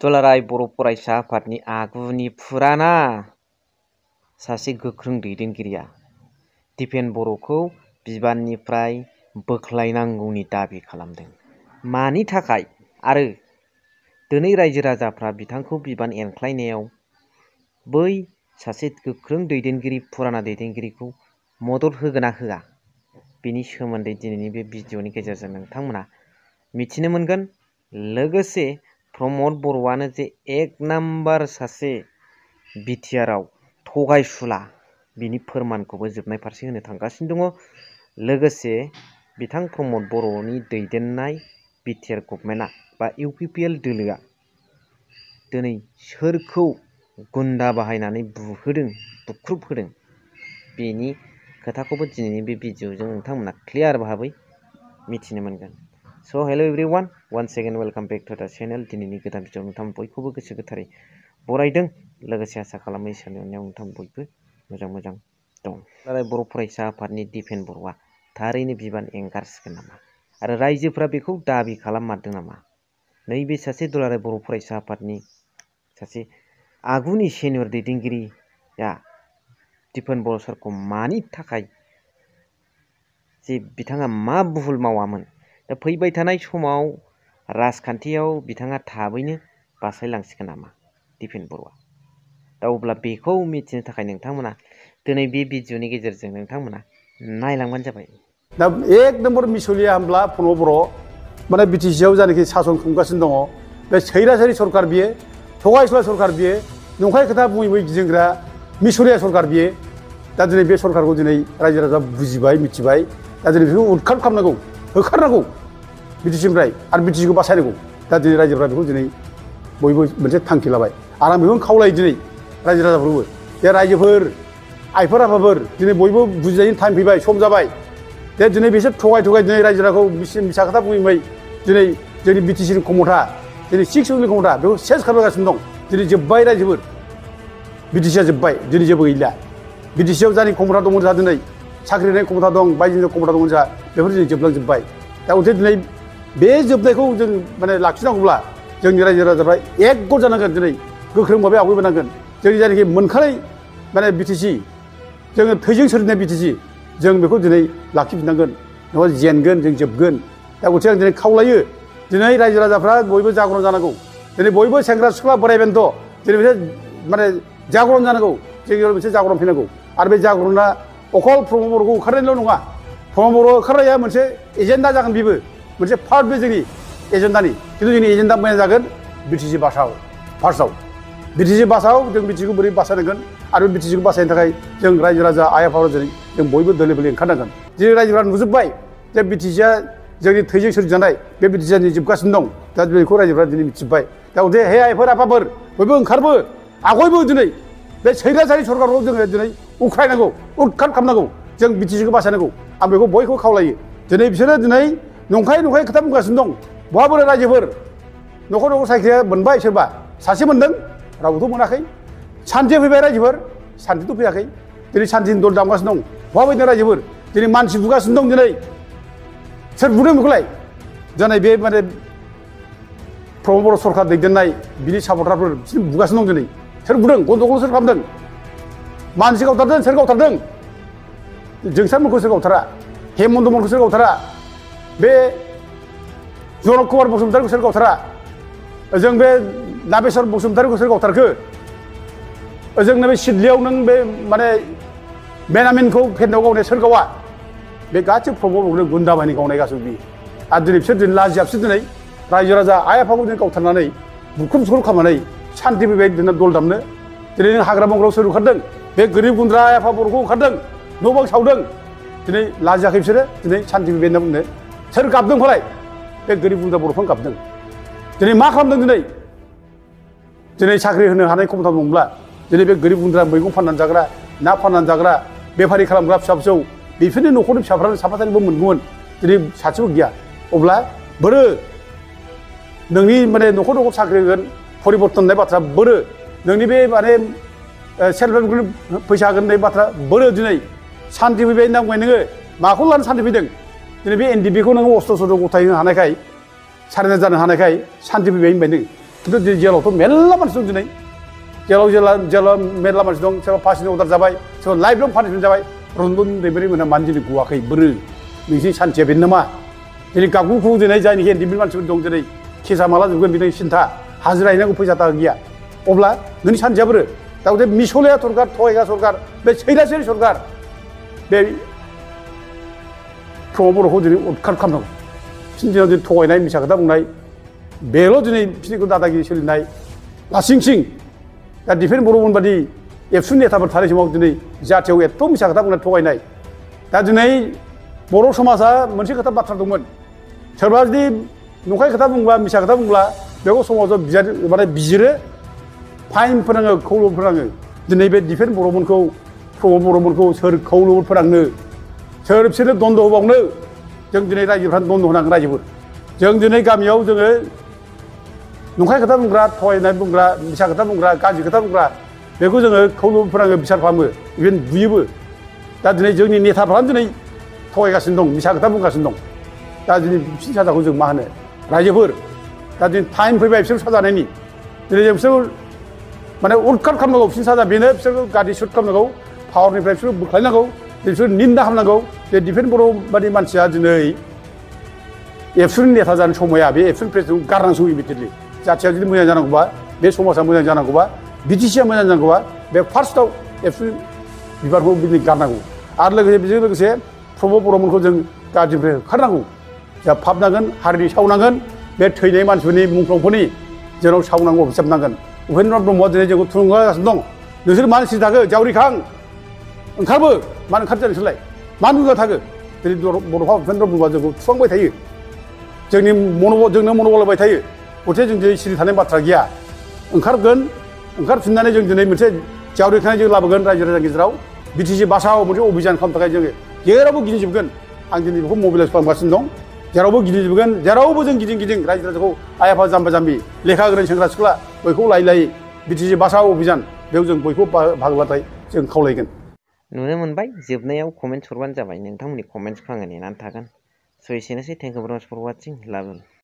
दुलाराय बर' फरायसा आफादनि आगुनि फुराना सासे गोख्रों दैदेनगिरिया दिपेन बर'खौ बिबाननिफ्राय बोख्लायनांगौनि दाबि खालामदों। मानि थाखाय आरो दिनै रायजो राजाफ्रा बिथांखौ बिबान एनख्लायनायाव बै सासे गोख्रों दैदेनगिरि फुराना दैदेनगिरिखौ मदद होगोन ना होआ, बेनि सोमोन्दै दिनैनि बे भिडिअनि गेजेरजों नोंथांमोना मिथिनो मोनगोन। लोगोसे प्रमद बर'आनो जे एक नाम्बार सासे बिटिआरआव थगायसुला बिनि फोरमानखौबो जोबनाय फारसे होनो थांगासिनो दङ। लोगोसे बिथां प्रमद बर'नि दैदेननाय बिटिआर गभर्नमेन्टआ बा इउपिपिएल दोलोआ दिनै सोरखौ गुन्दा बाहायनानै बुहोदों बुख्रुबहोदों बेनि खोथाखौबो दिनैनि बे भिडिअजों नोंथांमोना क्लियार भाबै मिथिनो मोनगोन। So' hello' everyone, once again welcome back to the channel. दिनैनि गोदान भिडिअ नोंथां बयखौबो गोसो गोथारै बरायदों। लोगोसे आसा खालामो इसोरनि अननायाव नोंथां बयबो मोजां दं। दुलाराय बर' फरायसा आफादनि दिपेन बर'आ थारैनो बिबान एंगारसिगोन नामा आरो रायजोफ्रा बेखौ दाबि खालाममारदों नामा? नैबे सासे दुलाराय बर' फरायसा आफादनि सासे आगुनि सेनियर दैदेनगिरिया दिपेन बर' सारखौ मानि थाखाय जे बिथाङा मा भुल मावामोन, दा फैबाय थानाय समाव राजखान्थियाव बिथाङा थाबैनो बास्लायलांसिगोन नामा दिपेन बर'आ? दा अब्ला बेखौ मिथिनो थाखाय नोंथांमोना दिनै बे भिडिअनि गेजेरजों नोंथांमोना नायलांबानो जाबाय। दा एक नम्बर मिसलिया होमब्ला प्रमद बर' माने बिटिसिआव जानाखि सासन खुंगासिनो दङ, बे सैरासारि सरकार बियो, थगायसुला सरकार बियो, नंखाय खोथा बुङै गिदिंग्रा मिसलिया सरकार बियो। दा दिनै बे सरकारखौ दिनै रायजो राजा बुजिबाय, मिथिबाय। दा दिनै बेखौ उदखार खालामनांगौ, होखारनांगौ बिटिसिनिफ्राय आरो बिटिसिखौ बासायनांगौ। दा दिनै रायजोफ्रा बेखौ दिनै बयबो मोनसे थांखि लाबाय आरो आं बेखौनो खावलायो दिनै रायजो राजाफोरखौबो, जे रायजोफोर आइफोर आफाफोर दिनै बयबो बुजिनायनि टाइम फैबाय, सम जाबाय। जे दिनै बिसोर थगाय दिनै रायजो राजाखौ मिसा खोथा बुङै दिनै जोंनि बिटिसिनि क्षमता, दिनै 6 इउनिटनि क्षमता बेखौ सेस खालामगासिनो दं। दिनै जोब्बाय रायजोफोर, बिटिसिआ जोब्बाय, दिनै जेबो गैला। बिटिसिआव जानि क्षमता दंमोन जोंहा दिनै साख्रि होनाय क्षमता दं, बायदिनि क्षमता दंमोन जोंहा, बेफोर दिनै जोबलांजोब्बाय। दा अथे दिनै बे जोबनायखौ जों माने लाखिनांगौब्ला जोंनि रायजो राजाफ्रा एकगत जानांगोन, दिनै गोख्रों भाबै आवगायबोनांगोन। जोंनि जायनाखि मोनखानाय माने बिटिसि, जोङो थैजों सोरजिनाय बिटिसि, जों बेखौ दिनै लाखिफिननांगोन, नङाबा जेनगोन, जों जोबगोन। दा गथे आं दिनै खावलायो, दिनै रायजो राजाफ्रा बयबो जागरन जानांगौ। दिनै बयबो सेंग्रा सिख्ला बोराय बेन्थ' दिनै मोनसे माने जागरन जानांगौ, जोंनियाव मोनसे जागरन फैनांगौ। आरो बे जागरना अखल प्रमद बर'खौ होखारनायल' नङा, प्रमद बर' होखारनाया मोनसे एजेन्डा जागोन, बेबो मोनसे पार्ट बे जोंनि एजेन्डानि। खिन्थु जोंनि एजेन्डा मेन जागोन बिटिसि बासाव, फार्स्टआव बिटिसि बासाव जों बिटिसिखौ बोरै बासायनांगोन आरो बिटिसिखौ बासायनो थाखाय जों रायजो राजा आइ आफाफोर जों बयबो दोलो ओंखारनांगोन। दिनै रायजोफ्रा नुजोब्बाय जे बिटिसिआ जोंनि थैजों सोरजिजानाय, बे बिटिसिआ दिनै जोबगासिनो दं। दा बेखौ रायजोफ्रा दिनै मिथिबाय। दा अथे हे आइफोर आफाफोर बयबो ओंखारबो, आवगायबो दिनै बे सैरासारि सरकारखौ जोङो दिनै उख्रायनांगौ, उदखार खालामनांगौ, जों बिटिसिखौ बासायनांगौ। आं बेखौ बयखौबो खावलायो। दिनै बिसोरो दिनै नंखाय खोथा बुंगासिनो दं। बहाबो रायजोफोर न'खर साख्रिया मोनबाय, सोरबा सासे मोनदों, रावबोथ' मोनाखै। सान्थि फैबाय रायजोफोर, सान्थिथ' फैयाखै। दिनै सान्थिनि दल दामगासिनो दं। बहा फैदों रायजोफोर? दिनै मानसि बुगासिनो दं। दिनै सोर बुदों बेखौलाय? दिनै बे माने प्रमद बर' सरकार दैदेननाय बिनि सापर्टारफोर बिसोर बुगासिनो दं। दिनै सोर बुदों? गन्दगल सोर खालामदों? मानसि गावथारदों, सोर गावथारदों? जोंसारमोनखौ सोर गावथारा? हेमन्त मोनखौ सोर गावथारा? बे जनक कुमार बसुमतारिखौ सोर गावथारा? जों बे नागेश्वर बसुमतारिखौ सोर गावथारखो? जोंनो बे सिदलियाव नों बे माने बेनामिनखौ फेन्दाव गावनाया सोर गावा? बे गासिबो प्रमद बर'नो गुन्दा बाहिनी गावनाय गासिबो बियो। आरो दिनै बिसोर दिनै लाजियाबसो दिनै रायजो राजा आइ आफाखौ दिनै गावथारनानै बुख्रुब खालामनानै सान्थि फैबाय दिनै दल दामनो। दिनै नों हाग्रा बंग्रायाव सोर ओंखारदों? बे गोरिब गुन्द्रा आइ आफा बर'खौ ओंखारदों, न' बां सावदों। दिनै लाजियाखै बिसोरो, दिनै सान्थि फैबाय होनना बुंनो। सोर गाबदों फालाय? बे गोरिब गुन्द्रा बर'फ्रानो गाबदों। दिनै मा खालामदों? दिनै साख्रि होनो हानाय क्षमता दंब्ला दिनै बे गोरिब गुन्द्रा मैगं फाननानै जाग्रा, ना फाननानै जाग्रा, बेफारि खालामग्रा फिसा फिसौ बेफोरनि न'खरनि फिसाफ्रानो साफा सानैबो मोनगौमोन। दिनै सासेबो गैया। अब्ला बोरो नोंनि माने न'खर साख्रि होगोन, परिबर्तन होननाय बाथ्रा बोरो नोंनि बे माने सेल्फ हेल्प ग्रुप फैसा होगोन होननाय बाथ्रा बोरो दिनै सान्थि फैबाय होनना बुंबाय नोङो। माखौ लानो सान्थि फैदों? दिनै बे एनडिपिखौ नोङो अस्त्र सस्त्र गथायनो हानायखाय, सारेन्डार जानो हानायखाय सान्थि फैबाय होनबाय नों। खिन्थु दिनै जेलावथ' मेरला मानसि दं दिनै जेलाव मेरला मानसि दं सोरबा फासिनि अर्डार जाबाय सोरबा लाइफ लं पानिशमेन्ट जाबाय रन्जन दैमारि मोनहा मानो दिनै गवाखै बोरो नोंसिनि सान्थिया बेनो नामा दिनै गागुखौ दिनै जायनिखि एनडिएमनि मानसिफोर दं दिनै केसा माला जोबगोन बिनि सिन्था हाजिरा हैनांगौ फैसा थाखा गैया अब्ला नोंनि सान्थिया बोरो दा बे मिसलिया सरकार थगायग्रा सरकार बे सैरासोरि सरकार बे प्रमद बर'खौ दिनै उदखार खालामनांगौ बिसोरनि दिनाव दिनै थगायनाय मिसा खोथा बुंनाय बेल' दिनै बिसोरनिखौ दादागिरि सोलिनाय लासिंसिं दा दिफेन बर'मोन बादि एबसु नेताफोर थानाय समाव दिनै जाथियाव एथ' मिसा खोथा बुंनाय थगायनाय दा दिनै बर' समाजा मोनसे खोथा बाथ्रा दंमोन सोरबा जुदि नंखाय खोथा बुंब्ला मिसा खोथा बुंब्ला बेखौ समाजाव माने बिजिरो फाइन फोनाङो खौल'बो फोनाङो दिनै बे दिफेन बर'मोनखौ प्रमद बर'मोनखौ सोर खौल'बो फोनांनो सोर बिसोरनो दन्द होबावनो जों दिनै रायजोफ्रा दन्द होनांगोन रायजोफोर जों दिनै गामियाव जोङो नंखाय खोथा बुंग्रा थगायनाय बुंग्रा मिसा खोथा बुंग्रा गाज्रि खोथा बुंग्रा बेखौ जोङो खौल'बो फोनाङो बिसार खालामो इभेन बुयोबो दा दिनै जोंनि नेताफ्रानो दिनै थगायगासिनो दं मिसा खोथा बुंगासिनो दं दा दिनै बिसोरनि साजाखौ जों मा होनो रायजोफोर दा दिनै टाइम फैबाय बिसोर साजानायनि दिनै जों बिसोर माने उदखार खालामनांगौ बिसोरनि साजा बेनो बिसोरखौ गाज्रि सुट खालामनांगौ पावारनिफ्राय बिसोरखौ बोख्लायनांगौ बिसोर निन्दा खालामनांगौ जे दिफेन बर' बादि मानसिया दिनै एबसुनि नेता जानो समाया बे एबसुनि प्रेसिडेन्टखौ गारनांगौ इमिडियेटलि जाथिया जुदि मोजां जानांगौबा बे समाजा मोजां जानांगौबा बिटिसिआ मोजां जानांगौबा बे फार्स्टआव एबसुनि बिबारखौ बिदिनो गारनांगौ आरो लोगोसे बेजों लोगोसे प्रमद बर'मोनखौ जों गाज्रिनिफ्राय होखारनांगौ जा फाबनांगोन हारि सावनांगोन बे थैनाय मानसिफोरनि मुंख्लंफोरनि जेराव सावनांगौ हिसाबनांगोन उपेन्द्र ब्रह्मआ दिनै जोंखौ थुलुंगागासिनो दं नोंसोर मानो सिरि थाखो जावरिखां ओंखारबो मानो ओंखारदो नोंसोरलाय मानो बुंना थाखो दिनै बड'फा उपेन्द्र ब्रह्मआ जोंखौ थुखांबाय थायो जोंनो मनबल होबाय थायो गथे जों दिनै सिरि थानाय बाथ्रा गैया ओंखारगोन ओंखारफिननानै जों दिनै मोनसे जावरिखांनाय जों लाबोगोन रायजो राजानि गेजेराव बिटिसि बासाव मोनसे अभियान खालामनो थाखाय जोङो जेरावबो गिदिंजोबगोन आं दिनै बेखौ मबिलाइज खालामगासिनो दं जेरावबो गिदिंजोबगोन जेरावबो जों गिदिं रायजो राजाखौ आइ आफा जाम्बा जाम्बि लेखा गोरों सेंग्रा सिख्ला बयखौबो लायै बिटिसि बासाव अभियान बेयाव जों बयखौबो बाहागो लाथाय जों खावलायगोन नुनो मोनबाय जोबनायाव कमेन्ट्स हरबानो जाबाय नोंथांमोननि कमेन्ट्सखौ आङो नेनानै थागोन स' एसेनोसै थेंक इउ भेरि माच फर वाचिं लाभ